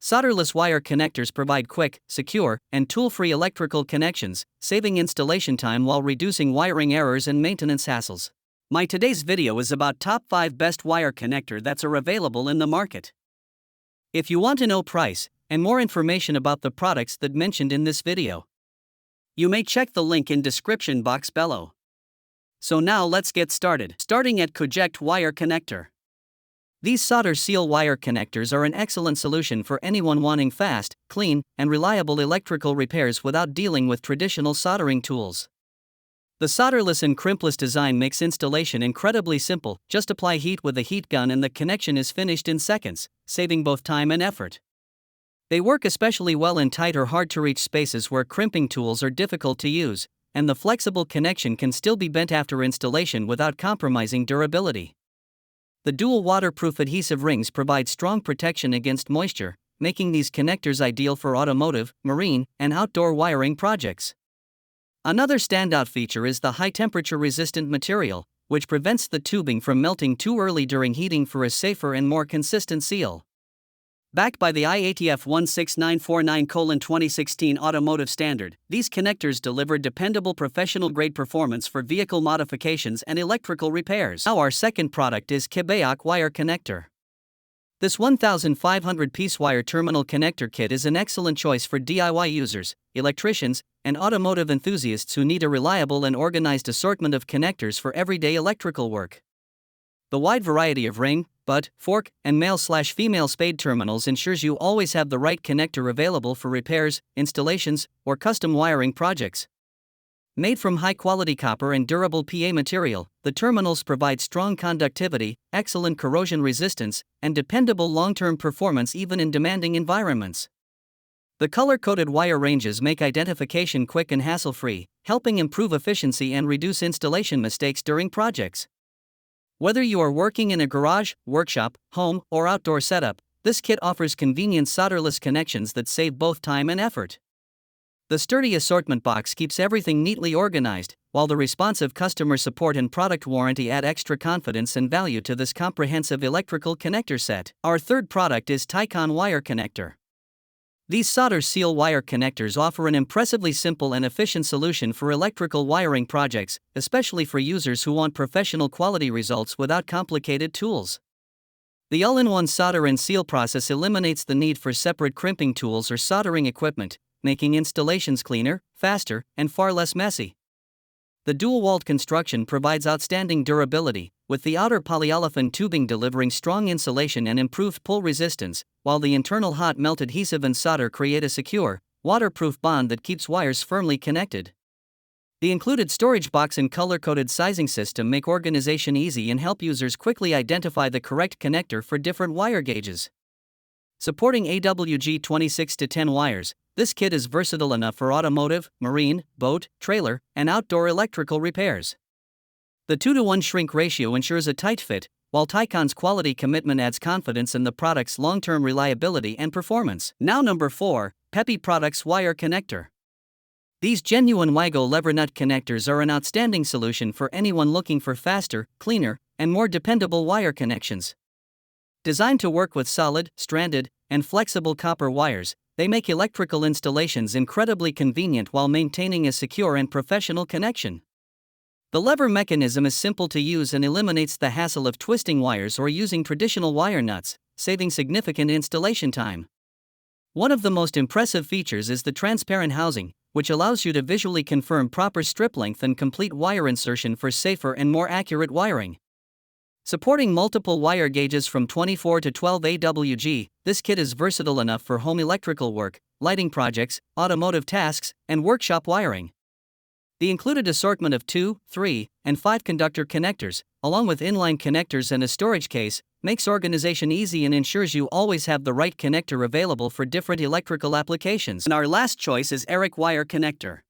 Solderless wire connectors provide quick, secure, and tool-free electrical connections, saving installation time while reducing wiring errors and maintenance hassles. My today's video is about top 5 best wire connector that's are available in the market. If you want to know price and more information about the products that mentioned in this video, you may check the link in description box below. So now let's get started. Starting at Project Wire Connector. These solder seal wire connectors are an excellent solution for anyone wanting fast, clean, and reliable electrical repairs without dealing with traditional soldering tools. The solderless and crimpless design makes installation incredibly simple. Just apply heat with a heat gun and the connection is finished in seconds, saving both time and effort. They work especially well in tight or hard-to-reach spaces where crimping tools are difficult to use, and the flexible connection can still be bent after installation without compromising durability. The dual waterproof adhesive rings provide strong protection against moisture, making these connectors ideal for automotive, marine, and outdoor wiring projects. Another standout feature is the high-temperature resistant material, which prevents the tubing from melting too early during heating for a safer and more consistent seal. Backed by the IATF 16949:2016 automotive standard, these connectors deliver dependable professional-grade performance for vehicle modifications and electrical repairs. Now our second product is compatibility wire connector. This 1,500-piece wire terminal connector kit is an excellent choice for DIY users, electricians, and automotive enthusiasts who need a reliable and organized assortment of connectors for everyday electrical work. The wide variety of ring, butt, fork, and male/female spade terminals ensures you always have the right connector available for repairs, installations, or custom wiring projects. Made from high-quality copper and durable PA material, the terminals provide strong conductivity, excellent corrosion resistance, and dependable long-term performance even in demanding environments. The color-coded wire ranges make identification quick and hassle-free, helping improve efficiency and reduce installation mistakes during projects. Whether you are working in a garage, workshop, home, or outdoor setup, this kit offers convenient solderless connections that save both time and effort. The sturdy assortment box keeps everything neatly organized, while the responsive customer support and product warranty add extra confidence and value to this comprehensive electrical connector set. Our third product is Ticon Wire Connector. These solder seal wire connectors offer an impressively simple and efficient solution for electrical wiring projects, especially for users who want professional quality results without complicated tools. The all-in-one solder and seal process eliminates the need for separate crimping tools or soldering equipment, making installations cleaner, faster, and far less messy. The dual-walled construction provides outstanding durability, with the outer polyolefin tubing delivering strong insulation and improved pull resistance, while the internal hot melt adhesive and solder create a secure, waterproof bond that keeps wires firmly connected. The included storage box and color-coded sizing system make organization easy and help users quickly identify the correct connector for different wire gauges. Supporting AWG 26-10 wires, this kit is versatile enough for automotive, marine, boat, trailer, and outdoor electrical repairs. The 2-to-1 shrink ratio ensures a tight fit, while Ticon's quality commitment adds confidence in the product's long-term reliability and performance. Now number 4, Peppy Products Wire Connector. These genuine Wago lever nut connectors are an outstanding solution for anyone looking for faster, cleaner, and more dependable wire connections. Designed to work with solid, stranded, and flexible copper wires, they make electrical installations incredibly convenient while maintaining a secure and professional connection. The lever mechanism is simple to use and eliminates the hassle of twisting wires or using traditional wire nuts, saving significant installation time. One of the most impressive features is the transparent housing, which allows you to visually confirm proper strip length and complete wire insertion for safer and more accurate wiring. Supporting multiple wire gauges from 24 to 12 AWG, this kit is versatile enough for home electrical work, lighting projects, automotive tasks, and workshop wiring. The included assortment of 2, 3, and 5 conductor connectors, along with inline connectors and a storage case, makes organization easy and ensures you always have the right connector available for different electrical applications. And our last choice is Eric Wire Connector.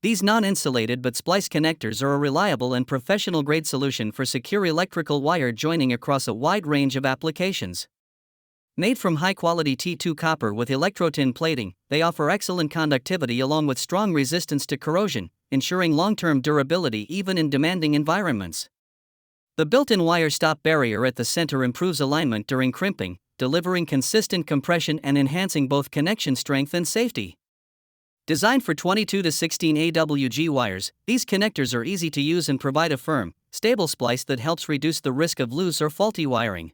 These non-insulated but spliced connectors are a reliable and professional-grade solution for secure electrical wire joining across a wide range of applications. Made from high-quality T2 copper with electrotin plating, they offer excellent conductivity along with strong resistance to corrosion, ensuring long-term durability even in demanding environments. The built-in wire stop barrier at the center improves alignment during crimping, delivering consistent compression and enhancing both connection strength and safety. Designed for 22 to 16 AWG wires, these connectors are easy to use and provide a firm, stable splice that helps reduce the risk of loose or faulty wiring.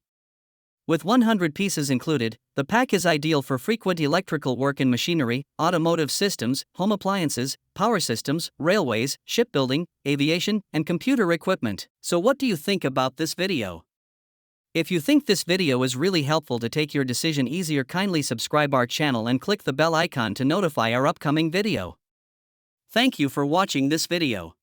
With 100 pieces included, the pack is ideal for frequent electrical work in machinery, automotive systems, home appliances, power systems, railways, shipbuilding, aviation, and computer equipment. So what do you think about this video? If you think this video is really helpful to take your decision easier, kindly subscribe our channel and click the bell icon to notify our upcoming video. Thank you for watching this video.